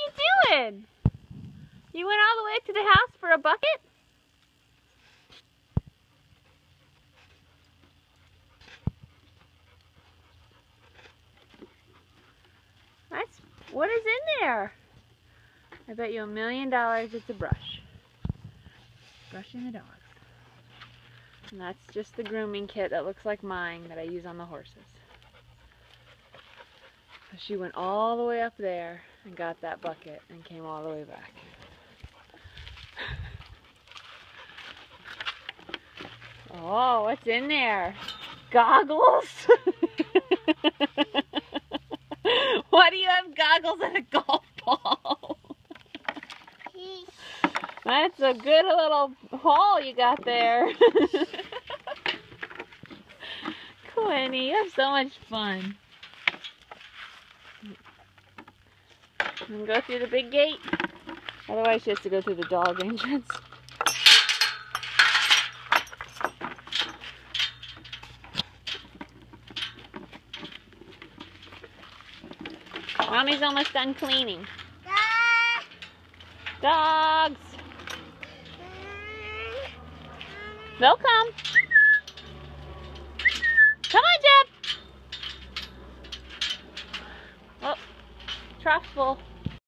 you doing? You went all the way to the house for a bucket? What is in there? I bet you $1 million it's a brush. Brushing the dogs. And that's just the grooming kit that looks like mine that I use on the horses. So she went all the way up there and got that bucket and came all the way back. Oh, what's in there? Goggles? Why do you have goggles and a golf ball? That's a good little haul you got there. Quinny, you have so much fun. And go through the big gate. Otherwise she has to go through the dog entrance. Mommy's almost done cleaning. Dogs! They'll come. Come on, Jeb! Oh, trough's full.